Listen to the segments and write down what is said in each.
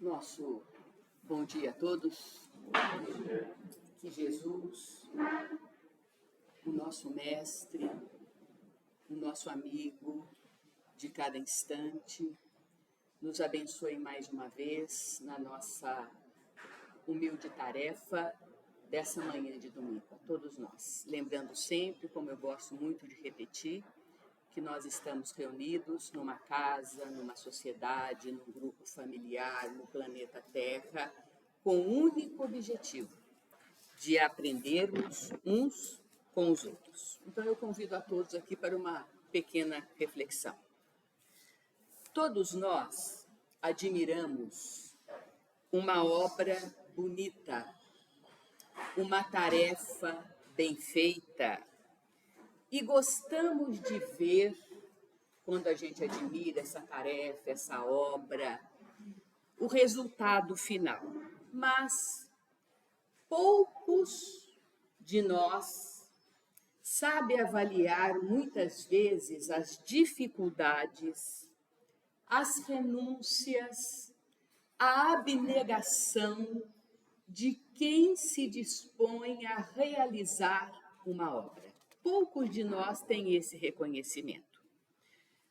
Nosso bom dia a todos. Que Jesus, o nosso mestre, o nosso amigo de cada instante, nos abençoe mais uma vez na nossa humilde tarefa dessa manhã de domingo, a todos nós. Lembrando sempre, como eu gosto muito de repetir, que nós estamos reunidos numa casa, numa sociedade, num grupo familiar, no planeta Terra, com o único objetivo de aprendermos uns com os outros. Então, eu convido a todos aqui para uma pequena reflexão. Todos nós admiramos uma obra bonita, uma tarefa bem feita, e gostamos de ver, quando a gente admira essa tarefa, essa obra, o resultado final. Mas poucos de nós sabem avaliar muitas vezes as dificuldades, as renúncias, a abnegação de quem se dispõe a realizar uma obra. Poucos de nós têm esse reconhecimento.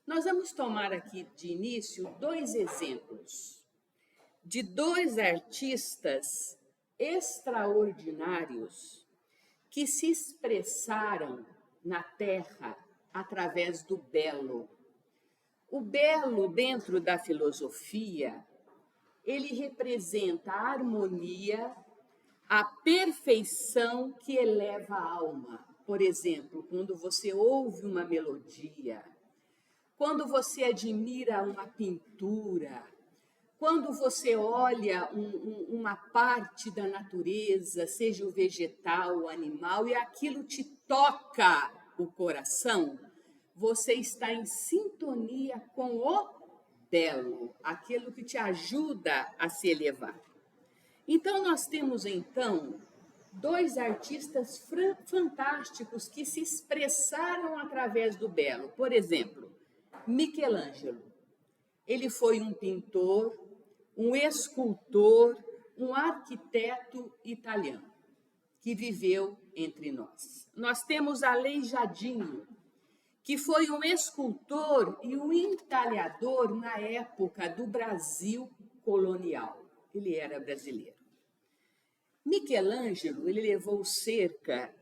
Nós vamos tomar aqui de início dois exemplos de dois artistas extraordinários que se expressaram na Terra através do belo. O belo, dentro da filosofia, ele representa a harmonia, a perfeição que eleva a alma. Por exemplo, quando você ouve uma melodia, quando você admira uma pintura, quando você olha uma parte da natureza, seja o vegetal, o animal, e aquilo te toca o coração, você está em sintonia com o belo, aquilo que te ajuda a se elevar. Então, nós temos, dois artistas fantásticos que se expressaram através do belo. Por exemplo, Michelangelo. Ele foi um pintor, um escultor, um arquiteto italiano que viveu entre nós. Nós temos Aleijadinho, que foi um escultor e um entalhador na época do Brasil colonial. Ele era brasileiro. Michelangelo, ele levou cerca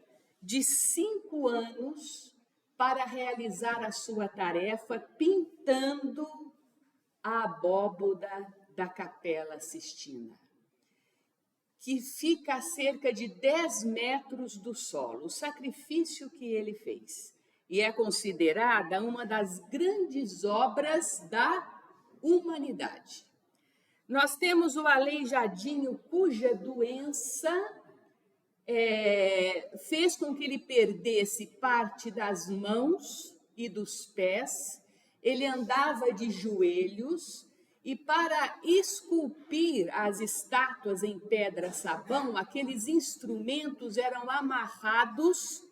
de 5 anos para realizar a sua tarefa pintando a abóboda da Capela Sistina, que fica a cerca de 10 metros do solo, o sacrifício que ele fez. E é considerada uma das grandes obras da humanidade. Nós temos o Aleijadinho, cuja doença fez com que ele perdesse parte das mãos e dos pés. Ele andava de joelhos e, para esculpir as estátuas em pedra-sabão, aqueles instrumentos eram amarrados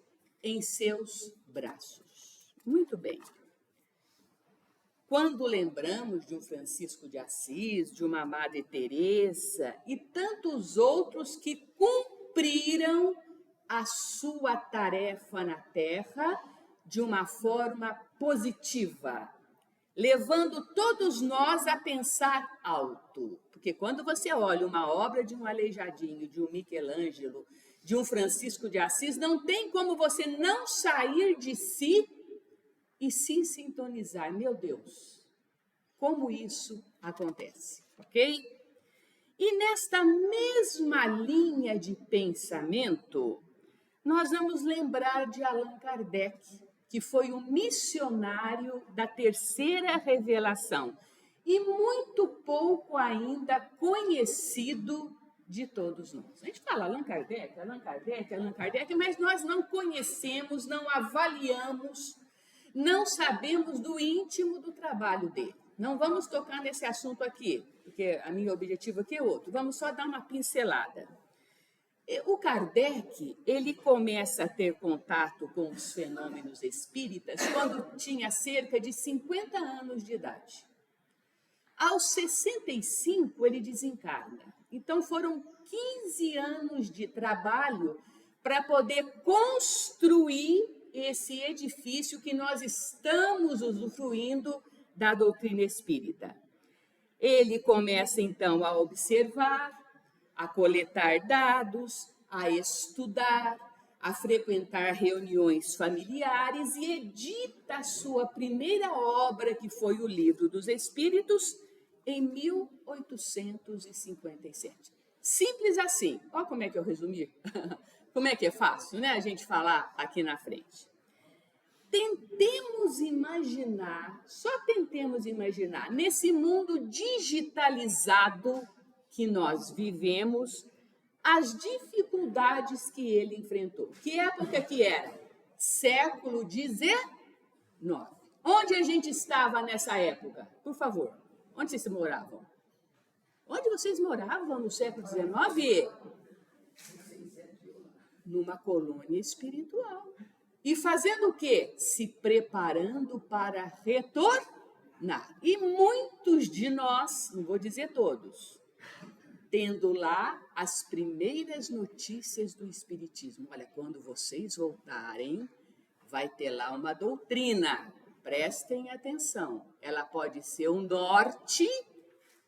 em seus braços. Muito bem. Quando lembramos de um Francisco de Assis, de uma Madre Teresa e tantos outros que cumpriram a sua tarefa na Terra de uma forma positiva, levando todos nós a pensar alto. Porque quando você olha uma obra de um Aleijadinho, de um Michelangelo, de um Francisco de Assis, não tem como você não sair de si e se sintonizar. Meu Deus, como isso acontece, ok? E nesta mesma linha de pensamento, nós vamos lembrar de Allan Kardec, que foi um missionário da terceira revelação e muito pouco ainda conhecido de todos nós. A gente fala Allan Kardec, Allan Kardec, Allan Kardec, mas nós não conhecemos, não avaliamos, não sabemos do íntimo do trabalho dele. Não vamos tocar nesse assunto aqui, porque a minha objetivo aqui é outro. Vamos só dar uma pincelada. O Kardec, ele começa a ter contato com os fenômenos espíritas quando tinha cerca de 50 anos de idade. Aos 65, ele desencarna. Então, foram 15 anos de trabalho para poder construir esse edifício que nós estamos usufruindo da doutrina espírita. Ele começa, então, a observar, a coletar dados, a estudar, a frequentar reuniões familiares e edita a sua primeira obra, que foi o Livro dos Espíritos, em 1857. Simples assim. Olha como é que eu resumi. Como é que é fácil, né? A gente falar aqui na frente. Tentemos imaginar, só tentemos imaginar, nesse mundo digitalizado que nós vivemos, as dificuldades que ele enfrentou. Que época que era? Século XIX. Onde a gente estava nessa época? Por favor, onde vocês moravam? Onde vocês moravam no século XIX? Numa colônia espiritual. E fazendo o quê? Se preparando para retornar. E muitos de nós, não vou dizer todos, tendo lá as primeiras notícias do Espiritismo. Olha, quando vocês voltarem, vai ter lá uma doutrina. Prestem atenção. Ela pode ser o norte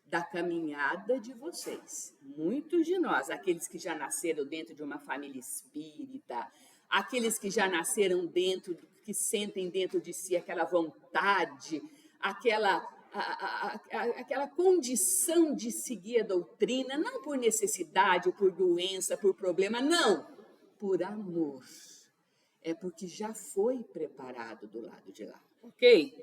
da caminhada de vocês. Muitos de nós, aqueles que já nasceram dentro de uma família espírita, aqueles que já nasceram dentro, que sentem dentro de si aquela vontade, aquela condição de seguir a doutrina, não por necessidade, por doença, por problema, não, por amor. É porque já foi preparado do lado de lá, ok?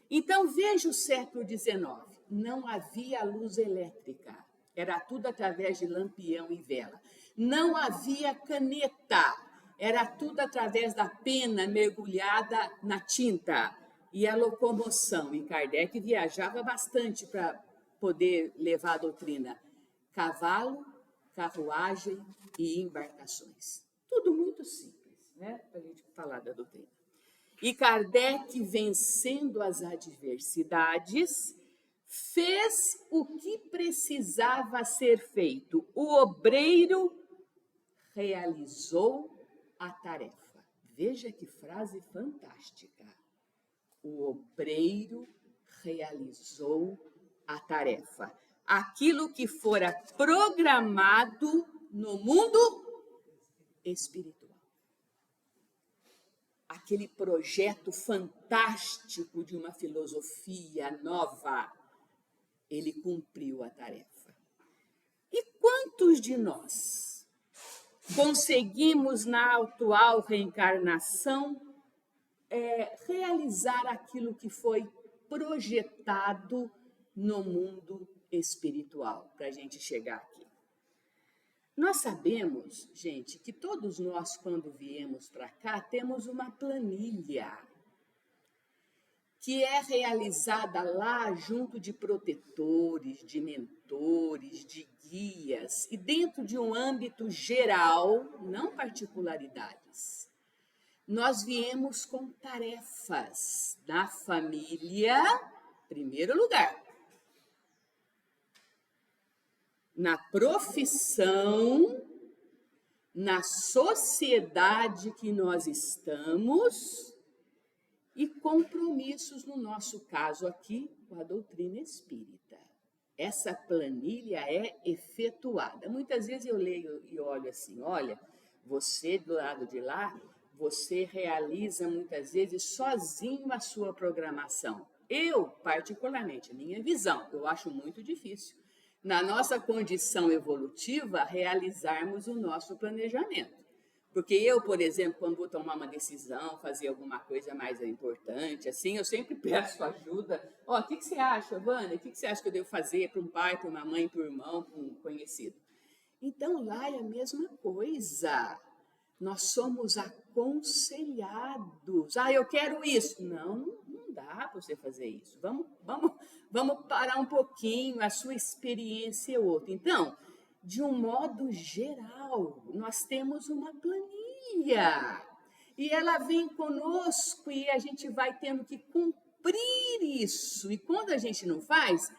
Então, veja o século XIX. Não havia luz elétrica. Era tudo através de lampião e vela. Não havia caneta. Era tudo através da pena mergulhada na tinta. E a locomoção. E Kardec viajava bastante para poder levar a doutrina. Cavalo, carruagem e embarcações. Tudo muito simples, né? Para a gente falar da doutrina. E Kardec, vencendo as adversidades, fez o que precisava ser feito. O obreiro realizou a tarefa. Veja que frase fantástica. O obreiro realizou a tarefa. Aquilo que fora programado no mundo espiritual. Aquele projeto fantástico de uma filosofia nova, ele cumpriu a tarefa. E quantos de nós conseguimos, na atual reencarnação, realizar aquilo que foi projetado no mundo espiritual, para a gente chegar aqui? Nós sabemos, gente, que todos nós, quando viemos para cá, temos uma planilha que é realizada lá junto de protetores, de mentores, de guias, e dentro de um âmbito geral, não particularidades. Nós viemos com tarefas na família, em primeiro lugar. Na profissão, na sociedade que nós estamos e compromissos, no nosso caso aqui, com a doutrina espírita. Essa planilha é efetuada. Muitas vezes eu leio e olho assim, olha, você do lado de lá, você realiza muitas vezes sozinho a sua programação. Eu, particularmente, minha visão, eu acho muito difícil, na nossa condição evolutiva, realizarmos o nosso planejamento. Porque eu, por exemplo, quando vou tomar uma decisão, fazer alguma coisa mais importante, assim, eu sempre peço ajuda. O que você acha, Vânia? O que você acha que eu devo fazer para um pai, para uma mãe, para um irmão, para um conhecido? Então, lá é a mesma coisa. Nós somos aconselhados. Eu quero isso. Não dá para você fazer isso. Vamos parar um pouquinho, a sua experiência é outra. Então, de um modo geral, nós temos uma planilha. E ela vem conosco e a gente vai tendo que cumprir isso. E quando a gente não faz,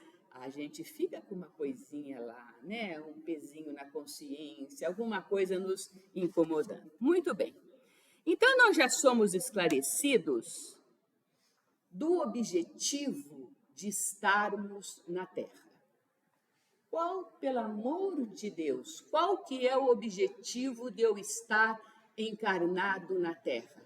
a gente fica com uma coisinha lá, né? Um pezinho na consciência, alguma coisa nos incomodando. Muito bem. Então, nós já somos esclarecidos do objetivo de estarmos na Terra. Qual, pelo amor de Deus, qual que é o objetivo de eu estar encarnado na Terra?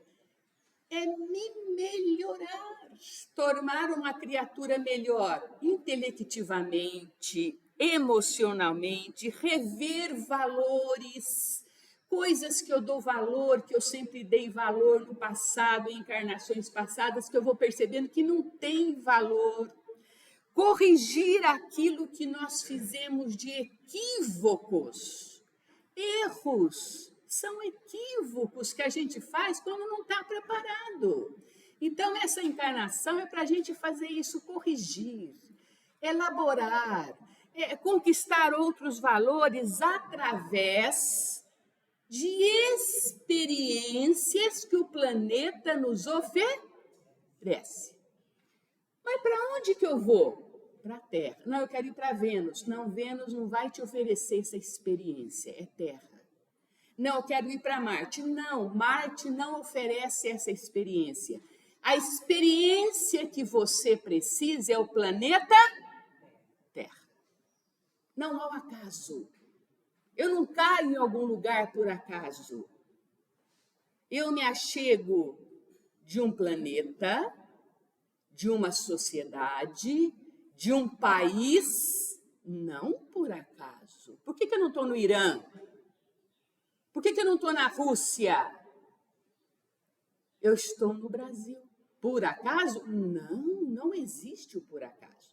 É me melhorar, tornar uma criatura melhor, intelectivamente, emocionalmente, rever valores, coisas que eu dou valor, que eu sempre dei valor no passado, em encarnações passadas, que eu vou percebendo que não tem valor. Corrigir aquilo que nós fizemos de equívocos, erros. São equívocos que a gente faz quando não está preparado. Então, essa encarnação é para a gente fazer isso, corrigir, elaborar, conquistar outros valores através de experiências que o planeta nos oferece. Mas para onde que eu vou? Para a Terra. Não, eu quero ir para Vênus. Não, Vênus não vai te oferecer essa experiência, é Terra. Não, eu quero ir para Marte. Não, Marte não oferece essa experiência. A experiência que você precisa é o planeta Terra. Não há acaso. Eu não caio em algum lugar por acaso. Eu me achego de um planeta, de uma sociedade, de um país, não por acaso. Por que eu não estou no Irã? Por que eu não estou na Rússia? Eu estou no Brasil. Por acaso? Não, não existe o por acaso.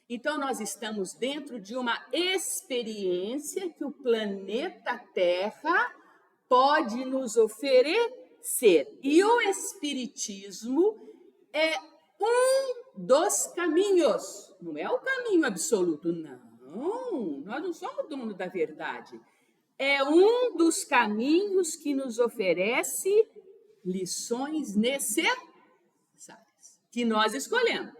Então, nós estamos dentro de uma experiência que o planeta Terra pode nos oferecer. E o Espiritismo é um dos caminhos. Não é o caminho absoluto, não. Nós não somos dono da verdade. É um dos caminhos que nos oferece lições necessárias, que nós escolhemos.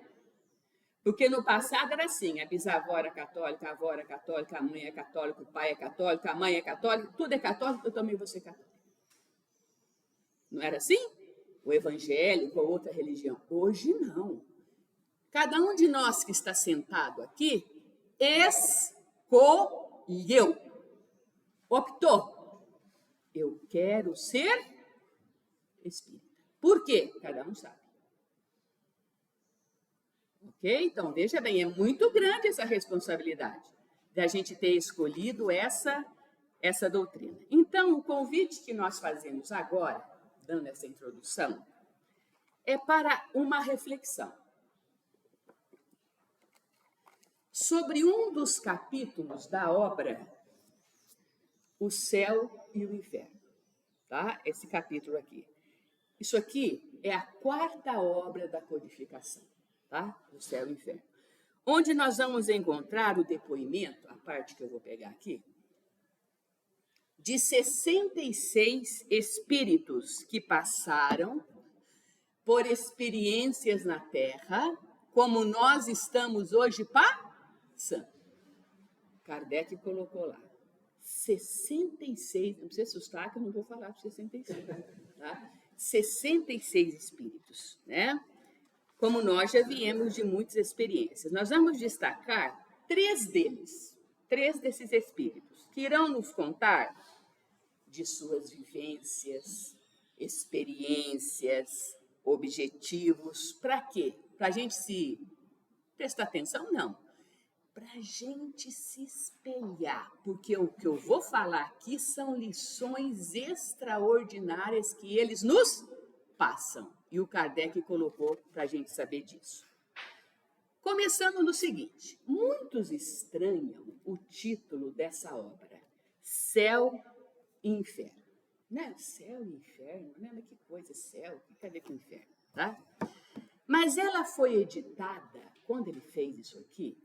Porque no passado era assim, a bisavó era católica, a avó era católica, a mãe é católica, o pai é católico, a mãe é católica, tudo é católico, eu também vou ser católica. Não era assim? O evangélico ou outra religião. Hoje não. Cada um de nós que está sentado aqui escolheu, optou. Eu quero ser espírita. Por quê? Cada um sabe. Ok? Então, veja bem, é muito grande essa responsabilidade da gente ter escolhido essa doutrina. Então, o convite que nós fazemos agora, dando essa introdução, é para uma reflexão sobre um dos capítulos da obra O Céu e o Inferno. Tá? Esse capítulo aqui. Isso aqui é a 4ª obra da codificação, tá? O Céu e o Inferno. Onde nós vamos encontrar o depoimento, a parte que eu vou pegar aqui, de 66 espíritos que passaram por experiências na Terra, como nós estamos hoje passando. Kardec colocou lá. 66, não precisa assustar que eu não vou falar de 66, tá? 66 espíritos, né? Como nós já viemos de muitas experiências. Nós vamos destacar 3 deles, 3 desses espíritos, que irão nos contar de suas vivências, experiências, objetivos. Para quê? Para a gente se prestar atenção? Não. Para a gente se espelhar, porque o que eu vou falar aqui são lições extraordinárias que eles nos passam. E o Kardec colocou para a gente saber disso. Começando no seguinte, muitos estranham o título dessa obra, Céu e Inferno. Né? Céu e Inferno, né? Mas que coisa, céu, o que tem a ver com inferno? Tá? Mas ela foi editada, quando ele fez isso aqui,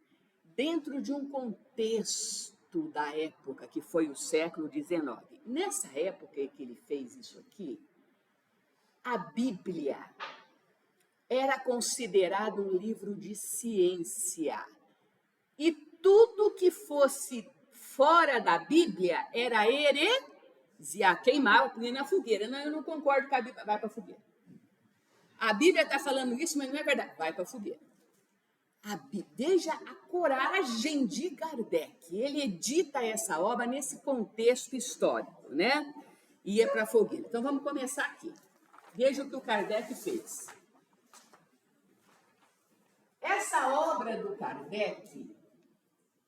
dentro de um contexto da época, que foi o século XIX. Nessa época que ele fez isso aqui, a Bíblia era considerada um livro de ciência. E tudo que fosse fora da Bíblia era heresia. Queimava, punha na fogueira. Não, eu não concordo com a Bíblia. Vai para a fogueira. A Bíblia está falando isso, mas não é verdade. Vai para a fogueira. Veja a coragem de Kardec. Ele edita essa obra nesse contexto histórico, né? Ia para a fogueira. Então, vamos começar aqui. Veja o que o Kardec fez. Essa obra do Kardec,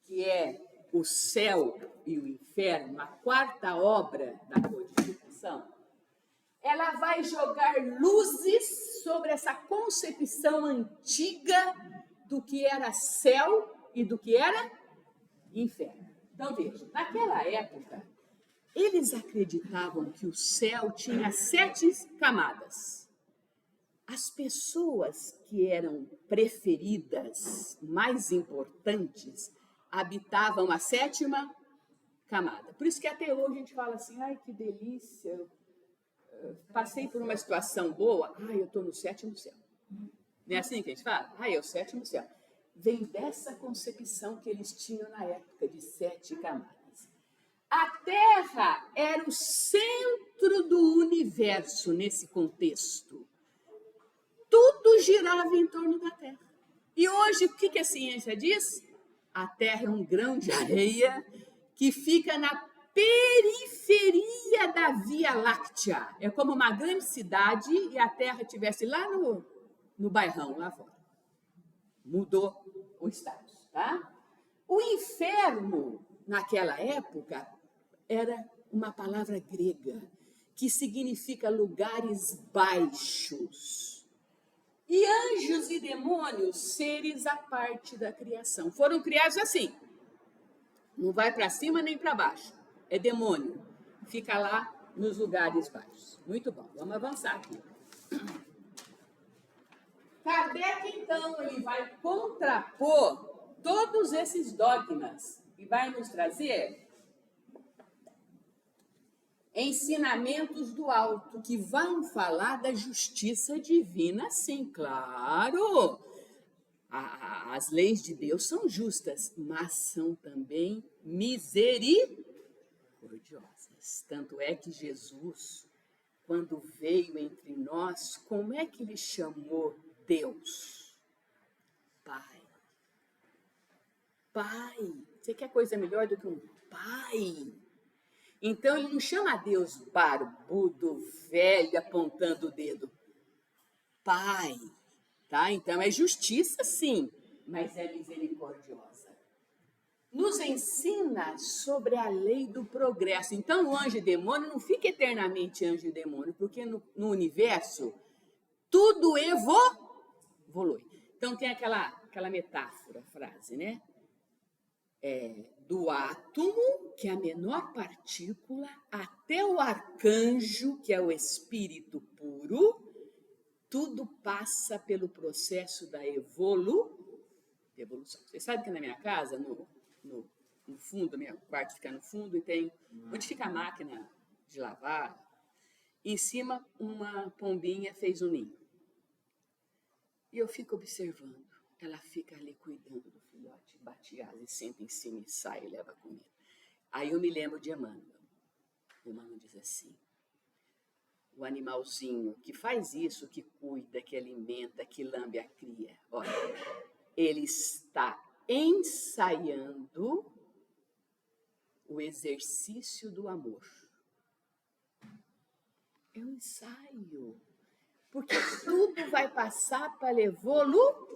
que é O Céu e o Inferno, a quarta obra da codificação, ela vai jogar luzes sobre essa concepção antiga do que era céu e do que era inferno. Então, veja, naquela época, eles acreditavam que o céu tinha 7 camadas. As pessoas que eram preferidas, mais importantes, habitavam a 7ª camada. Por isso que até hoje a gente fala assim, ai, que delícia, eu passei por uma situação boa, ai, eu estou no 7º céu. Não é assim que a gente fala? Ai, é o 7º céu. Vem dessa concepção que eles tinham na época, de 7 camadas. A Terra era o centro do universo nesse contexto. Tudo girava em torno da Terra. E hoje, o que a ciência diz? A Terra é um grão de areia que fica na periferia da Via Láctea. É como uma grande cidade e a Terra estivesse lá no bairrão, lá fora. Mudou o status, tá? O inferno, naquela época, era uma palavra grega que significa lugares baixos. E anjos e demônios, seres à parte da criação. Foram criados assim. Não vai para cima nem para baixo. É demônio. Fica lá nos lugares baixos. Muito bom. Vamos avançar aqui. Kardec, então, ele vai contrapor todos esses dogmas e vai nos trazer ensinamentos do alto, que vão falar da justiça divina, sim, claro. As leis de Deus são justas, mas são também misericordiosas. Tanto é que Jesus, quando veio entre nós, como é que ele chamou Deus? Pai. Pai. Você quer coisa melhor do que um pai? Então, ele não chama Deus barbudo, velho, apontando o dedo. Pai, tá? Então, é justiça, sim, mas é misericordiosa. Nos ensina sobre a lei do progresso. Então, o anjo e demônio não fica eternamente anjo e demônio, porque no universo, tudo evolui. Então, tem aquela metáfora, frase, né? Do átomo, que é a menor partícula, até o arcanjo, que é o espírito puro, tudo passa pelo processo da evolução. Vocês sabem que na minha casa, no fundo, meu quarto fica no fundo, e tem onde fica a máquina de lavar, em cima uma pombinha fez um ninho. E eu fico observando. Ela fica ali cuidando do filhote, bate asas, senta em cima e sai e leva comida. Aí eu me lembro de Emmanuel. Emmanuel diz assim, o animalzinho que faz isso, que cuida, que alimenta, que lambe a cria, olha, ele está ensaiando o exercício do amor. É um ensaio, porque tudo vai passar para a evolução.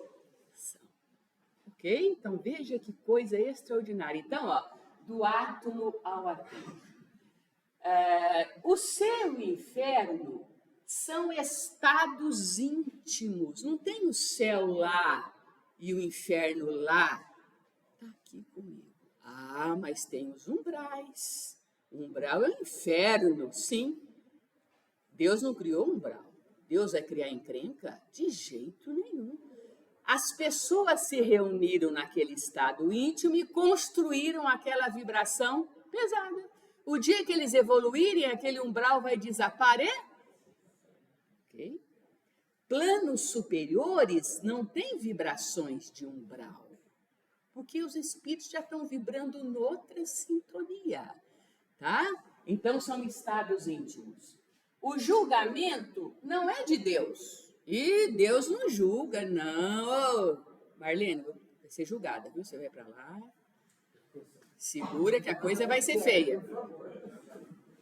Ok? Então, veja que coisa extraordinária. Então, ó, do átomo ao arcanjo. O céu e o inferno são estados íntimos. Não tem o céu lá e o inferno lá. Está aqui comigo. Ah, mas tem os umbrais. O umbral é o inferno, sim. Deus não criou umbral. Deus vai criar encrenca? De jeito nenhum. As pessoas se reuniram naquele estado íntimo e construíram aquela vibração pesada. O dia que eles evoluírem, aquele umbral vai desaparecer. Okay? Planos superiores não têm vibrações de umbral. porque os espíritos já estão vibrando noutra sintonia, tá? Então, são estados íntimos. O julgamento não é de Deus. E Deus não julga, não. Ô, Marlene, vai ser julgada, viu? Você vai para lá, segura que a coisa vai ser feia.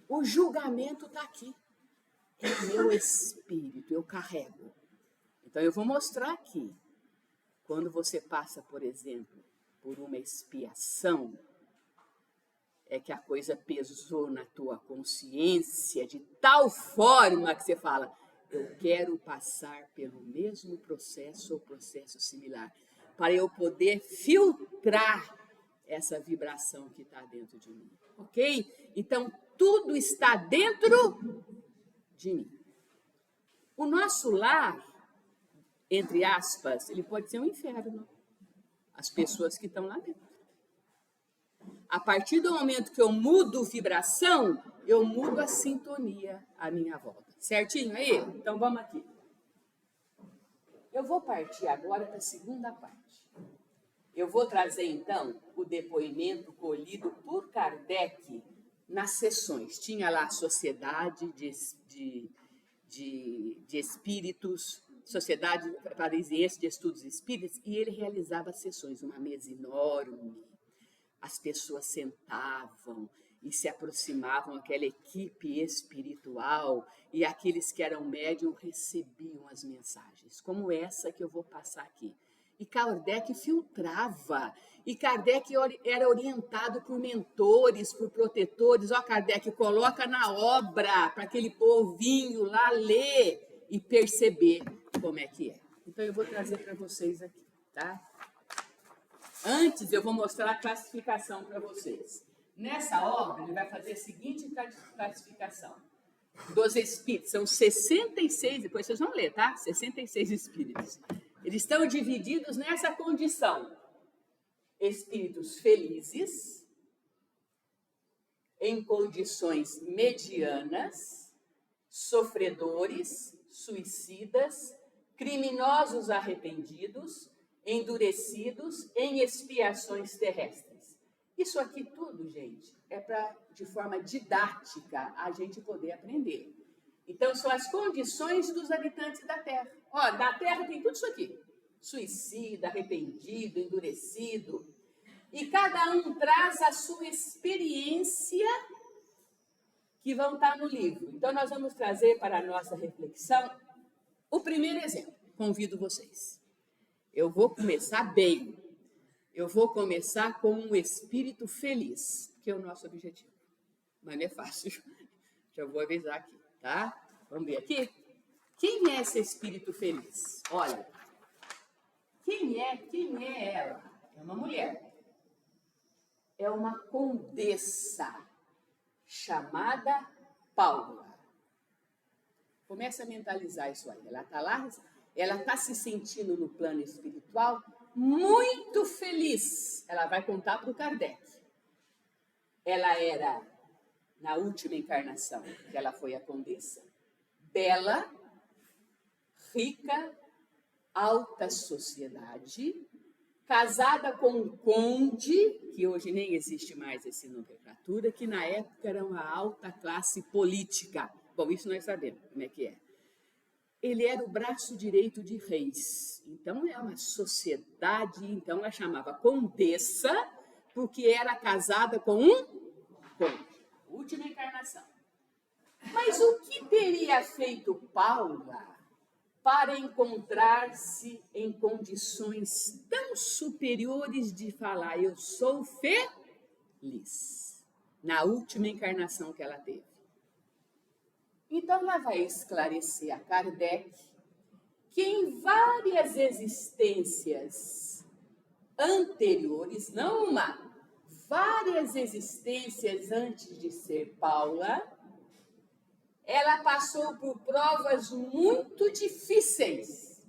O julgamento está aqui. É o meu espírito, eu carrego. Então, eu vou mostrar aqui. Quando você passa, por exemplo, por uma expiação, é que a coisa pesou na tua consciência de tal forma que você fala, eu quero passar pelo mesmo processo ou processo similar, para eu poder filtrar essa vibração que está dentro de mim, ok? Então, tudo está dentro de mim. O nosso lar, entre aspas, ele pode ser um inferno. As pessoas que estão lá dentro. A partir do momento que eu mudo vibração, eu mudo a sintonia à minha volta. Certinho aí? Então vamos aqui. Eu vou partir agora para a segunda parte. Eu vou trazer então o depoimento colhido por Kardec nas sessões. Tinha lá a Sociedade de Espíritos, Sociedade Parisiense de Estudos Espíritas, e ele realizava sessões, uma mesa enorme. As pessoas sentavam e se aproximavam, aquela equipe espiritual, e aqueles que eram médium recebiam as mensagens, como essa que eu vou passar aqui. E Kardec filtrava, e Kardec era orientado por mentores, por protetores. Ó, Kardec, coloca na obra para aquele povinho lá ler e perceber como é que é. Então, eu vou trazer para vocês aqui, tá? Antes, eu vou mostrar a classificação para vocês. Nessa obra, ele vai fazer a seguinte classificação. Dos espíritos, são 66, depois vocês vão ler, tá? 66 espíritos. Eles estão divididos nessa condição. Espíritos felizes, em condições medianas, sofredores, suicidas, criminosos arrependidos, endurecidos em expiações terrestres. Isso aqui tudo, gente, é para, de forma didática, a gente poder aprender. Então, são as condições dos habitantes da Terra. Ó, da Terra tem tudo isso aqui. Suicida, arrependido, endurecido. E cada um traz a sua experiência que vão estar no livro. Então, nós vamos trazer para a nossa reflexão o primeiro exemplo. Convido vocês. Eu vou começar bem. Eu vou começar com um espírito feliz, que é o nosso objetivo. Mas não é fácil. Já vou avisar aqui, tá? Vamos ver aqui. Quem é esse espírito feliz? Olha, quem é ela? É uma mulher. É uma condessa chamada Paula. Começa a mentalizar isso aí. Ela está lá, ela está se sentindo no plano espiritual muito feliz. Ela vai contar para o Kardec. Ela era, na última encarnação, que ela foi a condessa, bela, rica, alta sociedade, casada com um conde, que hoje nem existe mais essa nomenclatura, que na época era uma alta classe política. Bom, isso nós sabemos como é que é. Ele era o braço direito de reis. Então, é uma sociedade, então ela chamava condessa, porque era casada com um conde. Última encarnação. Mas o que teria feito Paula para encontrar-se em condições tão superiores de falar, eu sou feliz, na última encarnação que ela teve? Então, ela vai esclarecer a Kardec que em várias existências anteriores, não uma, várias existências antes de ser Paula, ela passou por provas muito difíceis,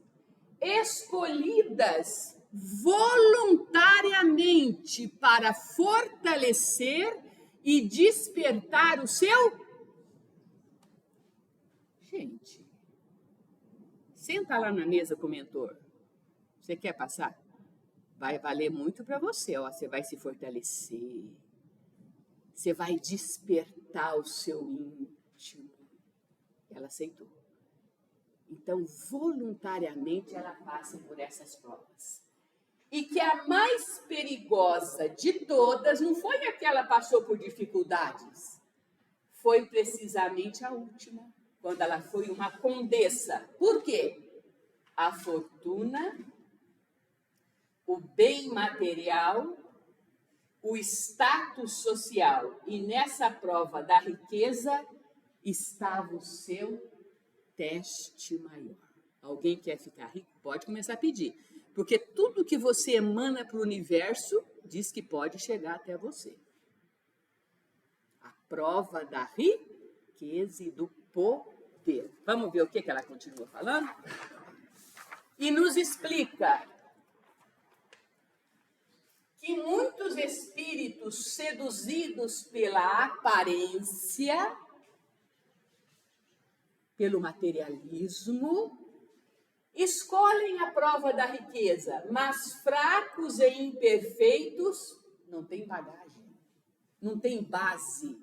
escolhidas voluntariamente para fortalecer e despertar o seu... Gente, senta lá na mesa com o mentor. Você quer passar vai valer muito para você. Ó. Você vai se fortalecer. Você vai despertar o seu íntimo. Ela aceitou. Então, voluntariamente, ela passa por essas provas. E que a mais perigosa de todas não foi a que ela passou por dificuldades. Foi precisamente a última, quando ela foi uma condessa. Por quê? A fortuna, o bem material, o status social. E nessa prova da riqueza estava o seu teste maior. Alguém quer ficar rico? Pode começar a pedir. Porque tudo que você emana para o universo diz que pode chegar até você. A prova da riqueza e do poder. Vamos ver o que ela continua falando? E nos explica que muitos espíritos seduzidos pela aparência, pelo materialismo, escolhem a prova da riqueza, mas fracos e imperfeitos não têm bagagem, não têm base,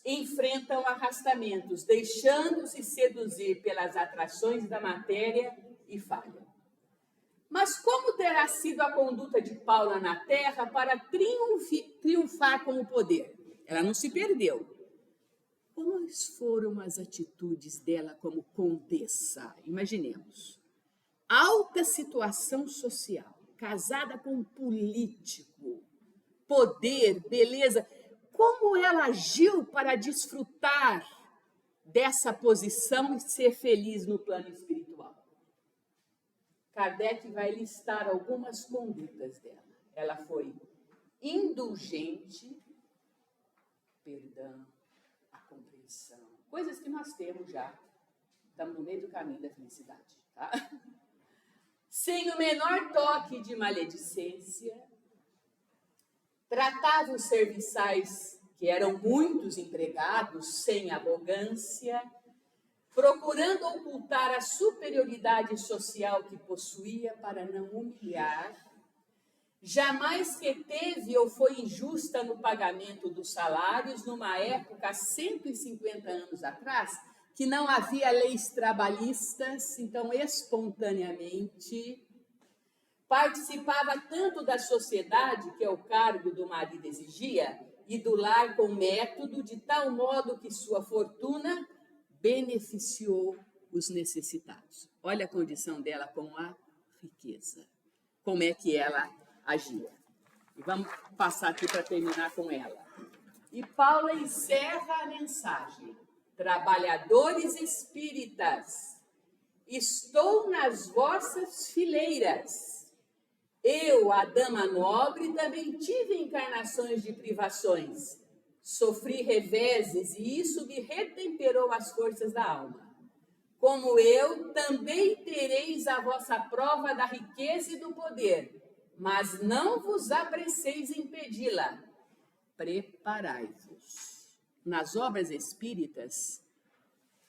enfrentam arrastamentos, deixando-se seduzir pelas atrações da matéria e falham. Mas como terá sido a conduta de Paula na Terra para triunfar com o poder? Ela não se perdeu. Quais foram as atitudes dela como condessa? Imaginemos. Alta situação social, casada com um político, poder, beleza. Como ela agiu para desfrutar dessa posição e ser feliz no plano espiritual? Kardec vai listar algumas condutas dela. Ela foi indulgente, perdão, compreensão, coisas que nós temos já, estamos no meio do caminho da felicidade, tá? Sem o menor toque de maledicência, tratava os serviçais, que eram muitos empregados, sem arrogância, procurando ocultar a superioridade social que possuía para não humilhar. Jamais que teve ou foi injusta no pagamento dos salários, numa época, há 150 anos atrás, que não havia leis trabalhistas, então, espontaneamente, participava tanto da sociedade, que é o cargo do marido exigia, e do lar com método, de tal modo que sua fortuna beneficiou os necessitados. Olha a condição dela com a riqueza. Como é que ela agia. E vamos passar aqui para terminar com ela. E Paula encerra a mensagem. Trabalhadores espíritas, estou nas vossas fileiras. Eu, a dama nobre, também tive encarnações de privações. Sofri reveses e isso me retemperou as forças da alma. Como eu, também tereis a vossa prova da riqueza e do poder, mas não vos apreceis em impedi-la. Preparai-vos. Nas obras espíritas,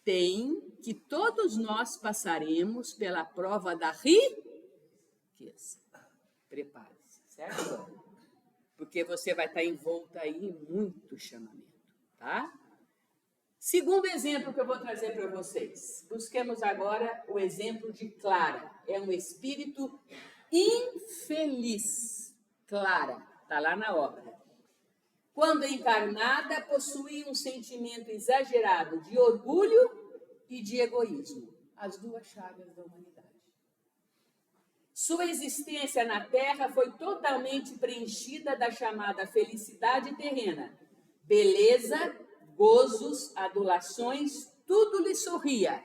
tem que todos nós passaremos pela prova da riqueza. Prepare-se, certo? Porque você vai estar envolta aí em muito chamamento, tá? Segundo exemplo que eu vou trazer para vocês. Busquemos agora o exemplo de Clara. É um espírito infeliz. Clara, está lá na obra. Quando encarnada, possuía um sentimento exagerado de orgulho e de egoísmo. As duas chagas da humanidade. Sua existência na Terra foi totalmente preenchida da chamada felicidade terrena. Beleza, gozos, adulações, tudo lhe sorria.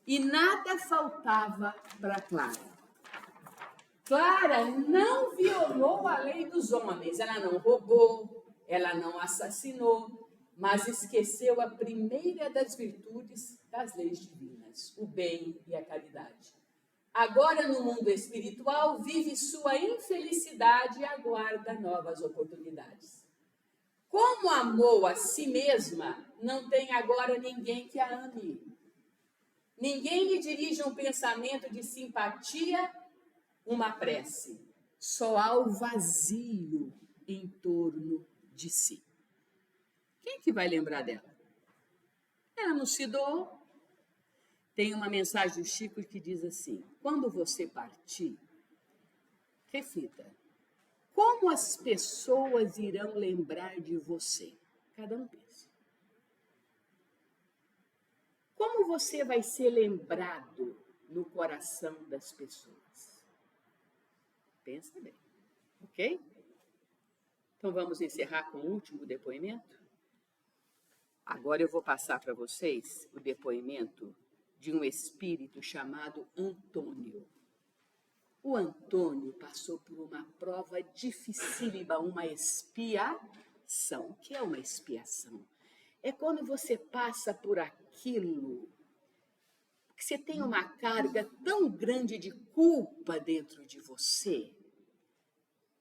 E nada faltava para Clara. Clara não violou a lei dos homens. Ela não roubou, ela não assassinou, mas esqueceu a primeira das virtudes das leis divinas, o bem e a caridade. Agora, no mundo espiritual, vive sua infelicidade e aguarda novas oportunidades. Como amou a si mesma, não tem agora ninguém que a ame. Ninguém lhe dirige um pensamento de simpatia, uma prece. só há o vazio em torno de si. Quem que vai lembrar dela? Ela não se doou. Tem uma mensagem do Chico que diz assim: quando você partir, reflita, como as pessoas irão lembrar de você? Cada um pensa. Como você vai ser lembrado no coração das pessoas? Pensa bem, ok? Então vamos encerrar com o último depoimento? Agora eu vou passar para vocês o depoimento de um espírito chamado Antônio. O Antônio passou por uma prova dificílima, uma expiação. O que é uma expiação? É quando você passa por aquilo que você tem uma carga tão grande de culpa dentro de você,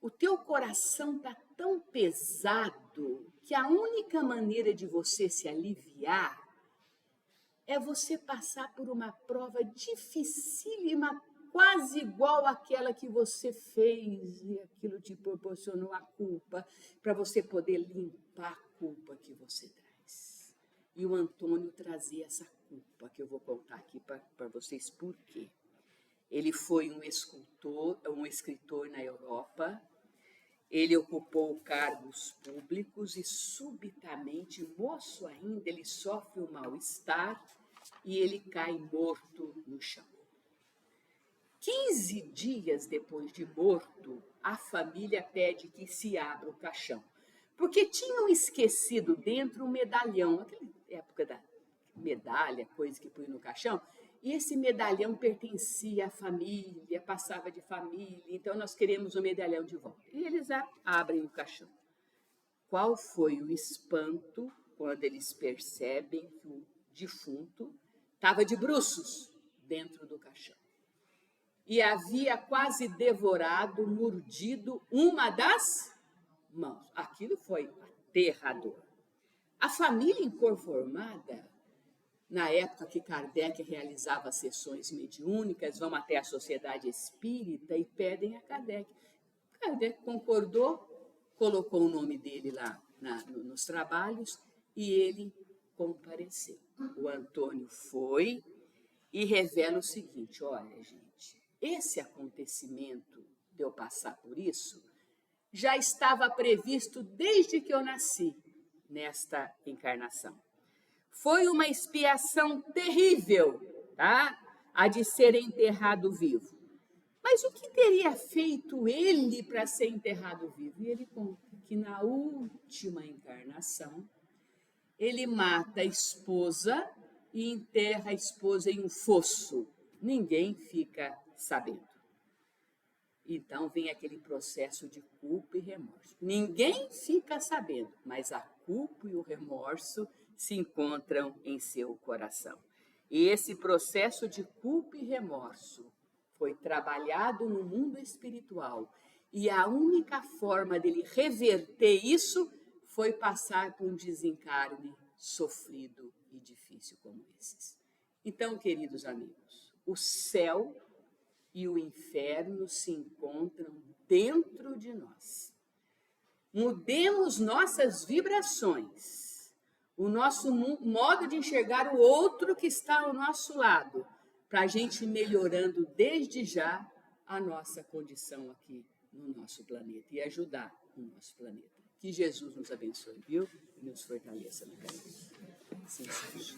o teu coração está tão pesado que a única maneira de você se aliviar é você passar por uma prova dificílima, quase igual àquela que você fez, e aquilo te proporcionou a culpa, para você poder limpar a culpa que você traz. E o Antônio trazia essa culpa, que eu vou contar aqui para vocês por quê. Ele foi um escritor na Europa, ele ocupou cargos públicos e subitamente, moço ainda, ele sofre um mal-estar e ele cai morto no chão. 15 dias depois de morto, a família pede que se abra o caixão, porque tinham esquecido dentro um medalhão, aquela época da medalha, coisa que põe no caixão, e esse medalhão pertencia à família, passava de família, então nós queremos o medalhão de volta. E eles abrem o caixão. Qual foi o espanto quando eles percebem que o defunto estava de bruços dentro do caixão e havia quase devorado, mordido uma das mãos. Aquilo foi aterrador. A família inconformada, na época que Kardec realizava sessões mediúnicas, vão até a Sociedade Espírita e pedem a Kardec. Kardec concordou, colocou o nome dele lá nos trabalhos e ele compareceu. O Antônio foi e revela o seguinte: olha, gente, esse acontecimento de eu passar por isso já estava previsto desde que eu nasci nesta encarnação. Foi uma expiação terrível, tá? A de ser enterrado vivo. Mas o que teria feito ele para ser enterrado vivo? E ele conta que na última encarnação, ele mata a esposa e enterra a esposa em um fosso. Ninguém fica sabendo. Então vem aquele processo de culpa e remorso. Ninguém fica sabendo, mas a culpa e o remorso se encontram em seu coração. E esse processo de culpa e remorso foi trabalhado no mundo espiritual. E a única forma dele reverter isso foi passar por um desencarne sofrido e difícil como esses. Então, queridos amigos, o céu e o inferno se encontram dentro de nós. Mudemos nossas vibrações, o nosso modo de enxergar o outro que está ao nosso lado, para a gente ir melhorando desde já a nossa condição aqui no nosso planeta e ajudar o nosso planeta. Que Jesus nos abençoe, viu? E nos fortaleça na caminhada. Assim seja.